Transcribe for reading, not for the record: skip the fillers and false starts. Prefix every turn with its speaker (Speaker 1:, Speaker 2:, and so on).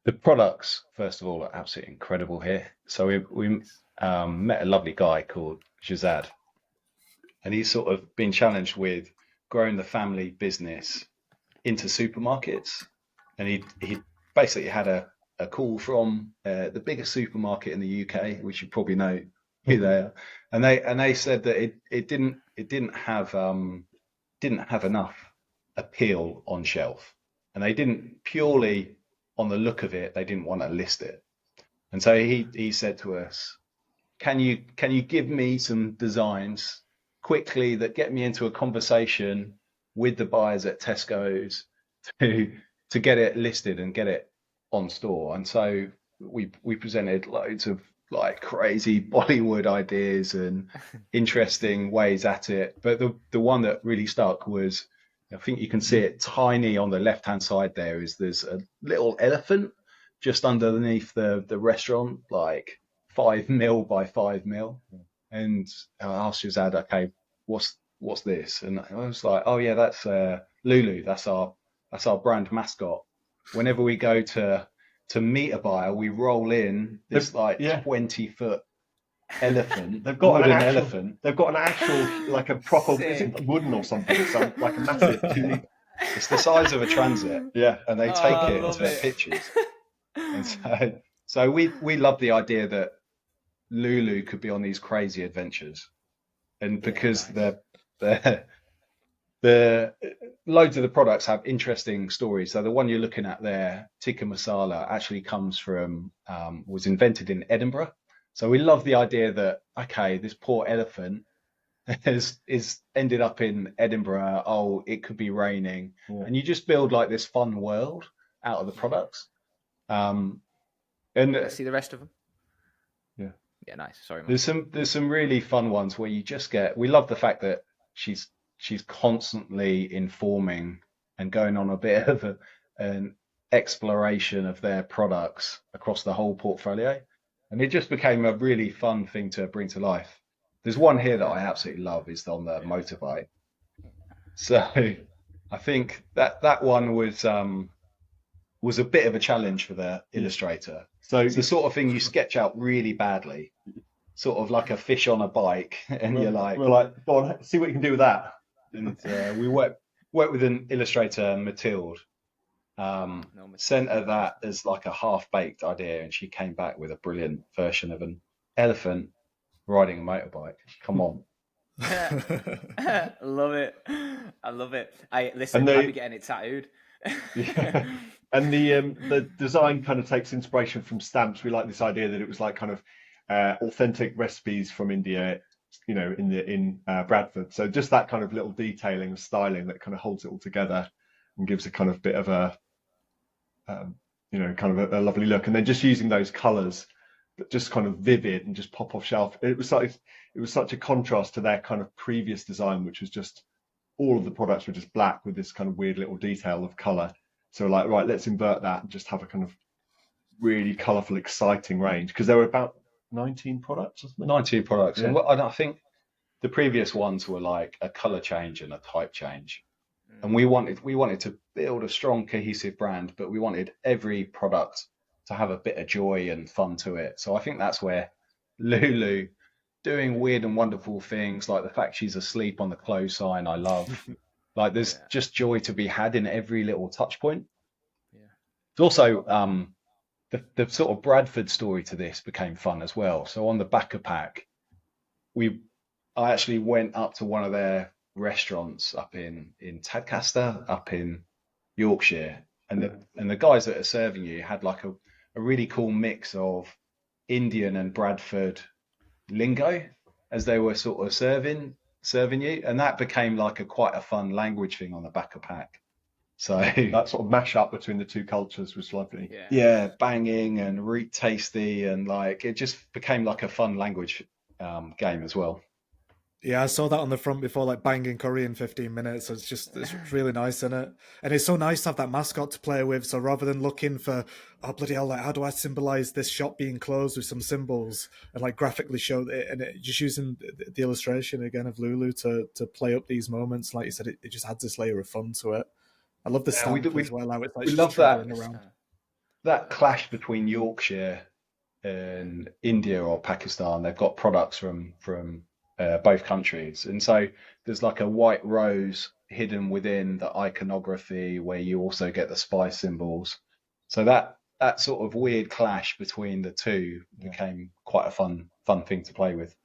Speaker 1: The products, first of all, are absolutely incredible here. So we met a lovely guy called Shazad, and he's sort of been challenged with growing the family business into supermarkets. And he basically had a call from the biggest supermarket in the UK, which you probably know who they are, and they said that it didn't have enough appeal on shelf, and they didn't purely on the look of it, they didn't want to list it. And so he said to us, can you give me some designs quickly that get me into a conversation with the buyers at Tesco's to to get it listed and get it on store? And so we presented loads of like crazy Bollywood ideas and interesting ways at it. But the one that really stuck was, I think you can see it tiny on the left hand side there, is there's a little elephant just underneath the restaurant, like 5 mil by 5 mil. And I asked Shazad, okay, what's this? And I was like, oh yeah, that's Lulu. That's our brand mascot. Whenever we go to meet a buyer, we roll in this like
Speaker 2: Yeah,
Speaker 1: 20-foot elephant,
Speaker 2: they've got an
Speaker 1: wooden
Speaker 2: actual,
Speaker 1: elephant.
Speaker 2: they've got an actual like a proper, is it
Speaker 3: Sick.
Speaker 2: wooden or something? Some like a massive 2 meter.
Speaker 1: It's the size of a transit,
Speaker 2: Yeah,
Speaker 1: and they
Speaker 3: Oh,
Speaker 1: take
Speaker 3: I
Speaker 1: it
Speaker 3: love
Speaker 1: to
Speaker 3: it.
Speaker 1: pictures. And so we love the idea that Lulu could be on these crazy adventures, and
Speaker 3: Yeah,
Speaker 1: because
Speaker 3: nice.
Speaker 1: the the loads of the products have interesting stories. So the one you're looking at there, tikka masala, actually comes from was invented in Edinburgh. So we love the idea that okay, this poor elephant has is ended up in Edinburgh. Oh, it could be raining,
Speaker 2: yeah.
Speaker 1: and you just build like this fun world out of the
Speaker 3: Yeah.
Speaker 1: products. Um, and
Speaker 3: Let's see the rest of them.
Speaker 2: Yeah.
Speaker 3: Yeah, nice. Sorry, man.
Speaker 1: there's some really fun ones where you just get. We love the fact that she's she's constantly informing and going on a bit of an exploration of their products across the whole portfolio, and it just became a really fun thing to bring to life. There's one here that I absolutely love is on the motorbike. So I think that one was a bit of a challenge for the
Speaker 2: Yeah.
Speaker 1: illustrator.
Speaker 2: So
Speaker 1: It's the sort of thing you sketch out really badly, sort of like a fish on a bike, and you're
Speaker 2: we're
Speaker 1: like,
Speaker 2: like, go on, see what you can do with that.
Speaker 1: and we worked with an illustrator, Mathilde,
Speaker 3: No,
Speaker 1: sent her that as like a half-baked idea, and she came back with a brilliant version of an elephant riding a motorbike. Come on.
Speaker 3: love it. I love it. I
Speaker 2: And
Speaker 3: listen. I'd be
Speaker 2: the
Speaker 3: getting it tattooed.
Speaker 2: yeah, and the design kind of takes inspiration from stamps. We like this idea that it was like kind of authentic recipes from India, you know, in Bradford. So just that kind of little detailing and styling that kind of holds it all together and gives a kind of bit of a you know, kind of a lovely look. And then just using those colours that just kind of vivid and just pop off shelf. It was such a contrast to their kind of previous design, which was just all of the products were just black with this kind of weird little detail of colour. So like, right, let's invert that and just have a kind of really colourful, exciting range because there were about 19 products or something.
Speaker 1: 19 products,
Speaker 2: Yeah,
Speaker 1: and I think the previous ones were like a color change and a type change. And
Speaker 3: Mm,
Speaker 1: we wanted to build a strong cohesive brand, but we wanted every product to have a bit of joy and fun to it. So I think that's where Lulu doing weird and wonderful things like the fact she's asleep on the clothes sign, I love. Like there's
Speaker 3: yeah,
Speaker 1: just joy to be had in every little touch point.
Speaker 3: yeah.
Speaker 1: It's also the sort of Bradford story to this became fun as well. So on the back of pack, we I actually went up to one of their restaurants up in Tadcaster, up in Yorkshire, and the guys that are serving you had like a really cool mix of Indian and Bradford lingo as they were sort of serving you, and that became like a quite a fun language thing on the back of pack. So
Speaker 2: that sort of mash up between the two cultures was lovely.
Speaker 3: Yeah.
Speaker 1: yeah, banging and reek tasty, and like it just became like a fun language game as well.
Speaker 4: Yeah, I saw that on the front before, like banging curry in 15 minutes. So it's really nice, isn't it? And it's so nice to have that mascot to play with. So rather than looking for, oh, bloody hell, like, how do I symbolize this shop being closed with some symbols and like graphically show it, and just using the illustration again of Lulu to play up these moments. Like you said, it just adds this layer of fun to it. I love the
Speaker 1: Yeah, we
Speaker 4: stamp as well, how it's like
Speaker 1: we
Speaker 4: she's
Speaker 1: love that.
Speaker 4: traveling around.
Speaker 1: that clash between Yorkshire and India or Pakistan, they've got products from both countries, and so there's like a white rose hidden within the iconography where you also get the spice symbols. So that sort of weird clash between the two became quite a fun thing to play with.